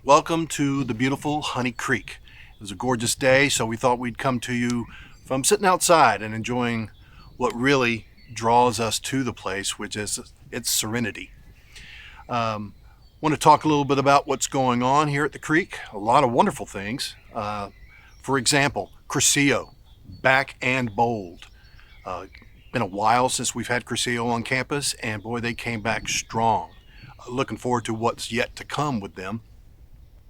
Welcome to the beautiful Honey Creek. It was a gorgeous day, so we thought we'd come to you from sitting outside and enjoying what really draws us to the place, which is its serenity. Want to talk a little bit about what's going on here at the creek. A lot of wonderful things. For example, Cursillo, back and bold. Been a while since we've had Cursillo on campus, and boy, they came back strong. Looking forward to what's yet to come with them.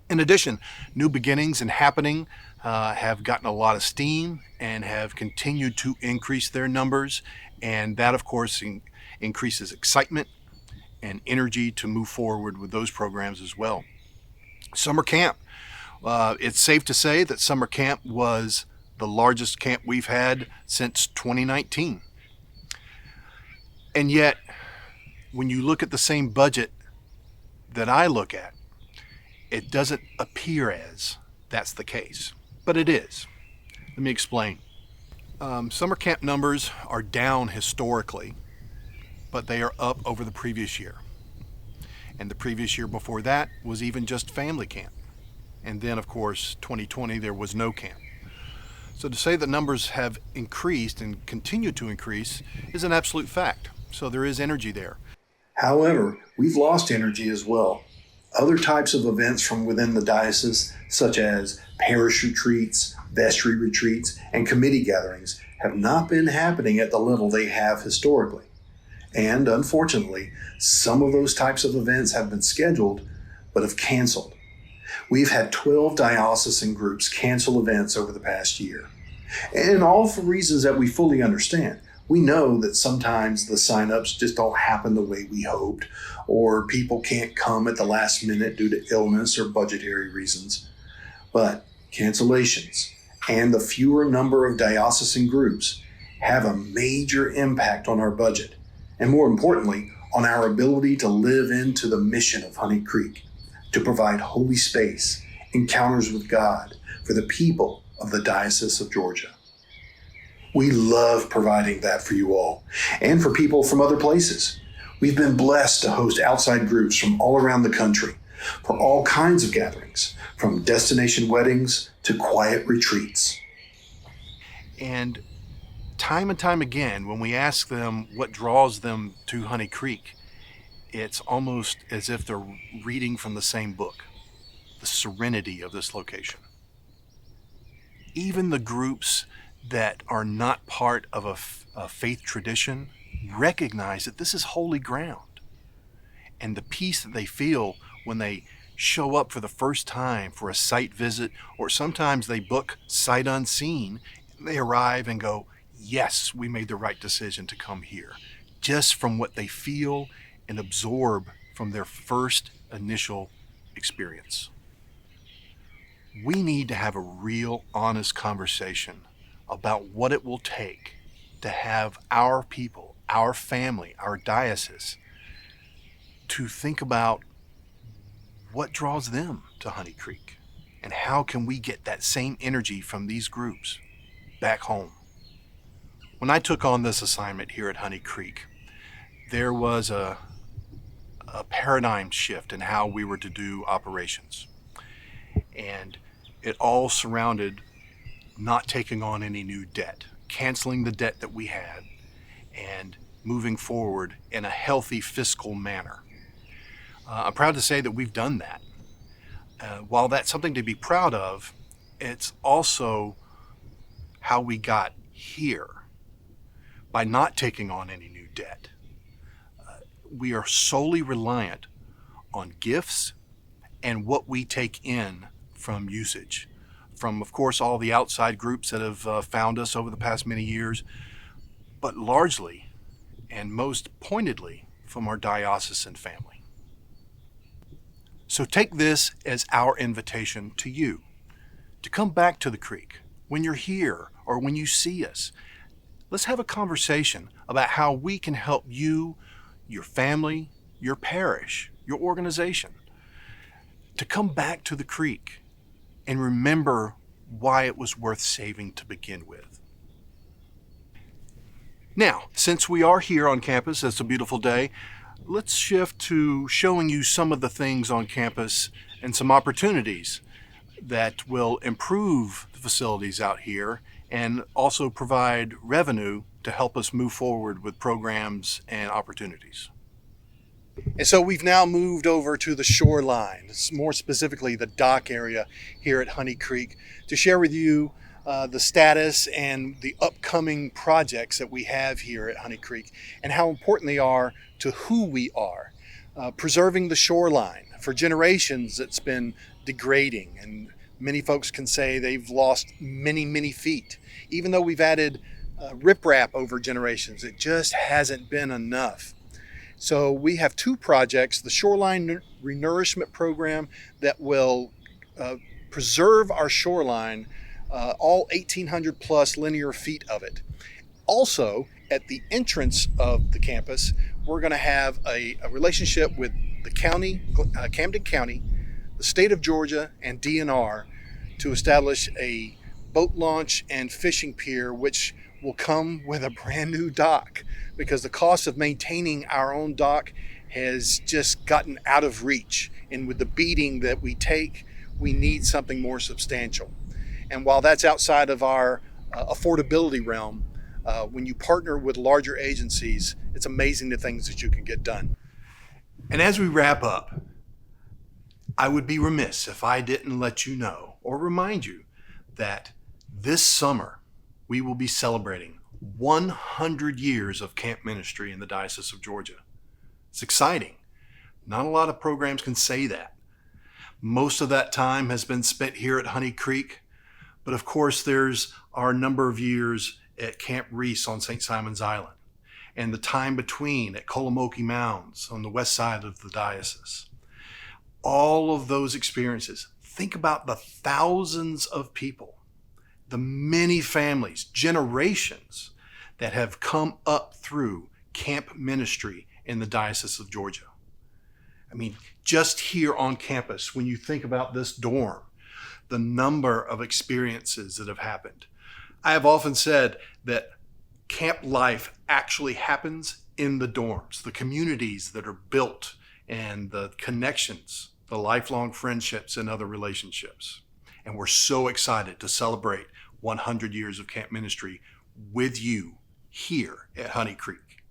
In addition, New Beginnings and Happening have gotten a lot of steam and have continued to increase their numbers, and that, of course, increases excitement and energy to move forward with those programs as well. Summer camp. It's safe to say that summer camp was the largest camp we've had since 2019. And yet, when you look at the same budget that I look at, it doesn't appear as that's the case, but it is. Let me explain. Summer camp numbers are down historically, but they are up over the previous year. And the previous year before that was even just family camp. And then, of course, 2020, there was no camp. So to say that numbers have increased and continue to increase is an absolute fact. So there is energy there. However, we've lost energy as well. Other types of events from within the diocese, such as parish retreats, vestry retreats, and committee gatherings, have not been happening at the level they have historically. And unfortunately, some of those types of events have been scheduled, but have canceled. We've had 12 diocesan groups cancel events over the past year. And all for reasons that we fully understand. We know that sometimes the sign-ups just don't happen the way we hoped, or people can't come at the last minute due to illness or budgetary reasons. But cancellations and the fewer number of diocesan groups have a major impact on our budget, and more importantly, on our ability to live into the mission of Honey Creek, to provide holy space, encounters with God for the people of the Diocese of Georgia. We love providing that for you all and for people from other places. We've been blessed to host outside groups from all around the country for all kinds of gatherings, from destination weddings to quiet retreats. And time again, when we ask them what draws them to Honey Creek, it's almost as if they're reading from the same book, the serenity of this location. Even the groups that are not part of a faith tradition recognize that this is holy ground. And the peace that they feel when they show up for the first time for a site visit, or sometimes they book sight unseen, they arrive and go, yes, we made the right decision to come here, just from what they feel and absorb from their first initial experience. We need to have a real honest conversation about what it will take to have our people, our family, our diocese, to think about what draws them to Honey Creek and how can we get that same energy from these groups back home. When I took on this assignment here at Honey Creek, there was a paradigm shift in how we were to do operations. And it all surrounded not taking on any new debt, canceling the debt that we had, and moving forward in a healthy fiscal manner. I'm proud to say that we've done that. While that's something to be proud of, it's also how we got here by not taking on any new debt. We are solely reliant on gifts and what we take in from usage. From, of course, all the outside groups that have found us over the past many years, but largely and most pointedly from our diocesan family. So take this as our invitation to you to come back to the creek when you're here or when you see us. Let's have a conversation about how we can help you, your family, your parish, your organization, to come back to the creek and remember why it was worth saving to begin with. Now, since we are here on campus, it's a beautiful day, let's shift to showing you some of the things on campus and some opportunities that will improve the facilities out here and also provide revenue to help us move forward with programs and opportunities. And so we've now moved over to the shoreline, more specifically the dock area here at Honey Creek, to share with you the status and the upcoming projects that we have here at Honey Creek and how important they are to who we are. Preserving the shoreline. For generations, it's been degrading, and many folks can say they've lost many feet. Even though we've added riprap over generations, it just hasn't been enough. So we have two projects, the Shoreline Renourishment Program that will preserve our shoreline, all 1,800 plus linear feet of it. Also, at the entrance of the campus, we're going to have a relationship with the county, Camden County, the state of Georgia, and DNR to establish a boat launch and fishing pier, which will come with a brand new dock because the cost of maintaining our own dock has just gotten out of reach. And with the beating that we take, we need something more substantial. And while that's outside of our affordability realm, when you partner with larger agencies, it's amazing the things that you can get done. And as we wrap up, I would be remiss if I didn't let you know or remind you that this summer we will be celebrating 100 years of camp ministry in the Diocese of Georgia. It's exciting. Not a lot of programs can say that. Most of that time has been spent here at Honey Creek, but of course there's our number of years at Camp Reese on St. Simon's Island, and the time between at Kolomoki Mounds on the west side of the diocese. All of those experiences. Think about the thousands of people, the many families, generations that have come up through camp ministry in the Diocese of Georgia. I mean, just here on campus, when you think about this dorm, the number of experiences that have happened. I have often said that camp life actually happens in the dorms, the communities that are built and the connections, the lifelong friendships and other relationships. And we're so excited to celebrate 100 years of camp ministry with you here at Honey Creek.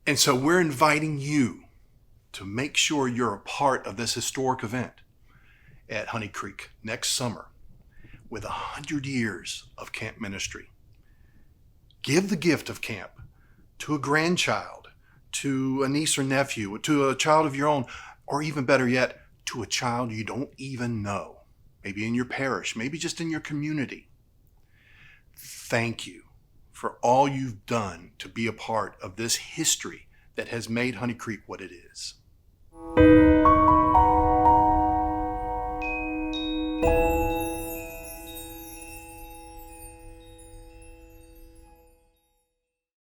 And so we're inviting you to make sure you're a part of this historic event at Honey Creek next summer with 100 years of camp ministry. Give the gift of camp to a grandchild, to a niece or nephew, to a child of your own, or even better yet, to a child you don't even know, maybe in your parish, maybe just in your community. Thank you for all you've done to be a part of this history that has made Honey Creek what it is.